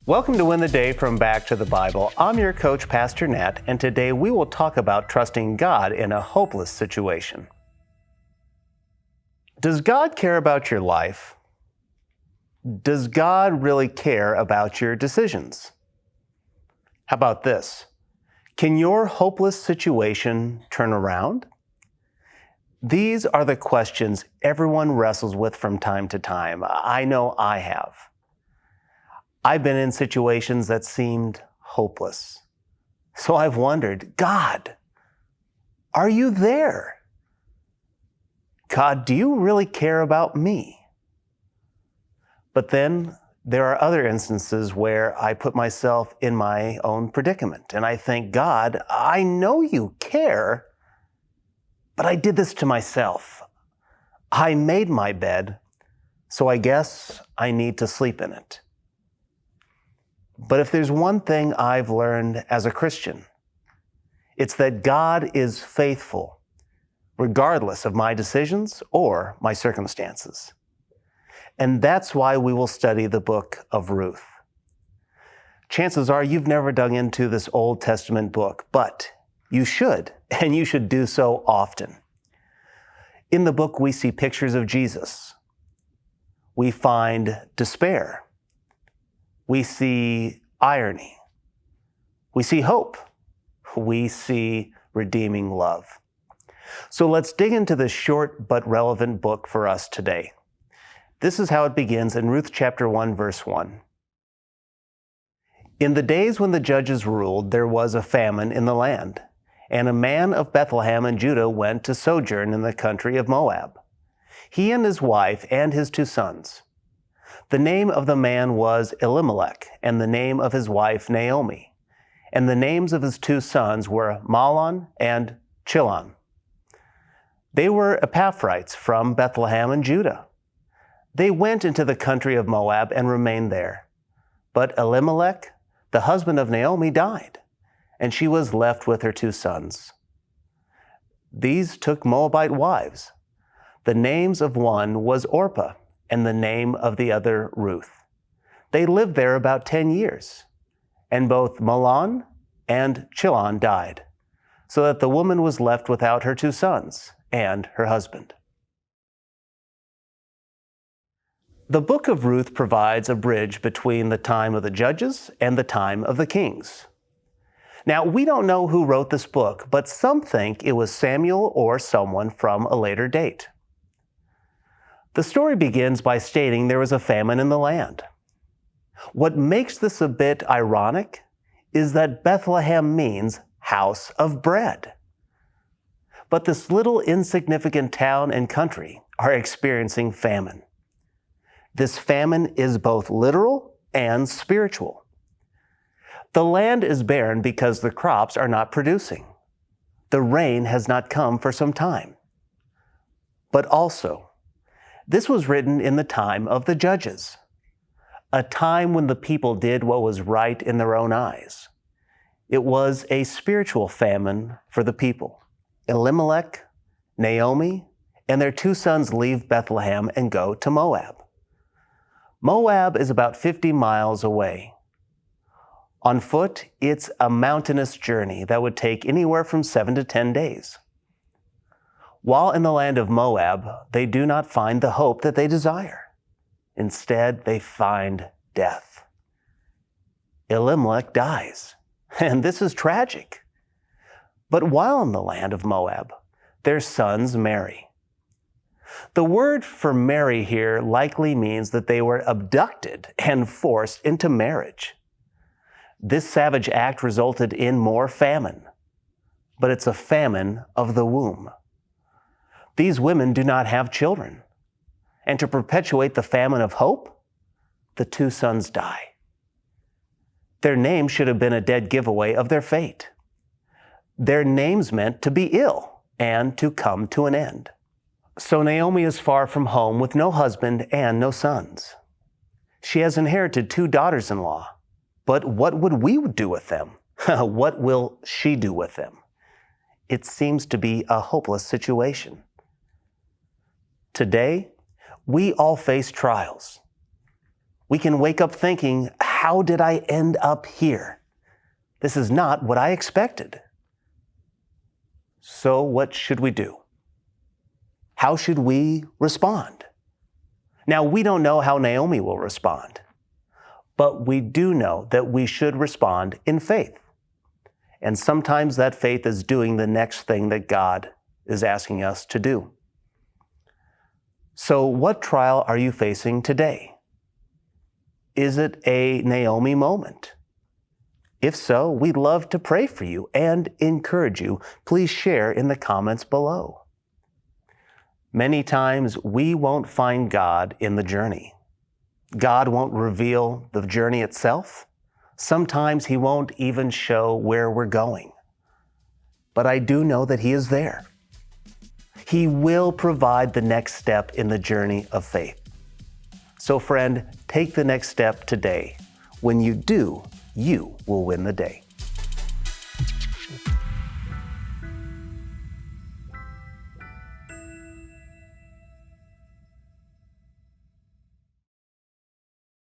Welcome to Win the Day from Back to the Bible. I'm your coach, Pastor Nat, and today we will talk about trusting God in a hopeless situation. Does God care about your life? Does God really care about your decisions? How about this? Can your hopeless situation turn around? These are the questions everyone wrestles with from time to time. I know I have. I've been in situations that seemed hopeless. So I've wondered, God, are you there? God, do you really care about me? But then there are other instances where I put myself in my own predicament and I think, God, I know you care, but I did this to myself. I made my bed, so I guess I need to sleep in it. But if there's one thing I've learned as a Christian, it's that God is faithful, regardless of my decisions or my circumstances. And that's why we will study the book of Ruth. Chances are you've never dug into this Old Testament book, but you should, and you should do so often. In the book, we see pictures of Jesus. We find despair. We see irony. We see hope. We see redeeming love. So let's dig into this short but relevant book for us today. This is how it begins in Ruth chapter 1, verse 1. In the days when the judges ruled, there was a famine in the land, and a man of Bethlehem in Judah went to sojourn in the country of Moab, he and his wife and his 2 sons. The name of the man was Elimelech, and the name of his wife Naomi, and the names of his 2 sons were Mahlon and Chilion. They were Epaphrites from Bethlehem in Judah. They went into the country of Moab and remained there. But Elimelech, the husband of Naomi, died, and she was left with her 2 sons. These took Moabite wives. The names of one was Orpah, and the name of the other Ruth. They lived there about 10 years, and both Mahlon and Chilion died, so that the woman was left without her 2 sons and her husband. The book of Ruth provides a bridge between the time of the judges and the time of the kings. Now, we don't know who wrote this book, but some think it was Samuel or someone from a later date. The story begins by stating there was a famine in the land. What makes this a bit ironic is that Bethlehem means house of bread. But this little insignificant town and country are experiencing famine. This famine is both literal and spiritual. The land is barren because the crops are not producing. The rain has not come for some time. But also, this was written in the time of the judges, a time when the people did what was right in their own eyes. It was a spiritual famine for the people. Elimelech, Naomi, and their 2 sons leave Bethlehem and go to Moab. Moab is about 50 miles away. On foot, it's a mountainous journey that would take anywhere from 7 to 10 days. While in the land of Moab, they do not find the hope that they desire. Instead, they find death. Elimelech dies, and this is tragic. But while in the land of Moab, their sons marry. The word for marry here likely means that they were abducted and forced into marriage. This savage act resulted in more famine, but it's a famine of the womb. These women do not have children. And to perpetuate the famine of hope, the 2 sons die. Their names should have been a dead giveaway of their fate. Their names meant to be ill and to come to an end. So Naomi is far from home with no husband and no sons. She has inherited 2 daughters-in-law. But what would we do with them? What will she do with them? It seems to be a hopeless situation. Today, we all face trials. We can wake up thinking, how did I end up here? This is not what I expected. So what should we do? How should we respond? Now, we don't know how Naomi will respond, but we do know that we should respond in faith. And sometimes that faith is doing the next thing that God is asking us to do. So what trial are you facing today? Is it a Naomi moment? If so, we'd love to pray for you and encourage you. Please share in the comments below. Many times we won't find God in the journey. God won't reveal the journey itself. Sometimes He won't even show where we're going. But I do know that He is there. He will provide the next step in the journey of faith. So friend, take the next step today. When you do, you will win the day.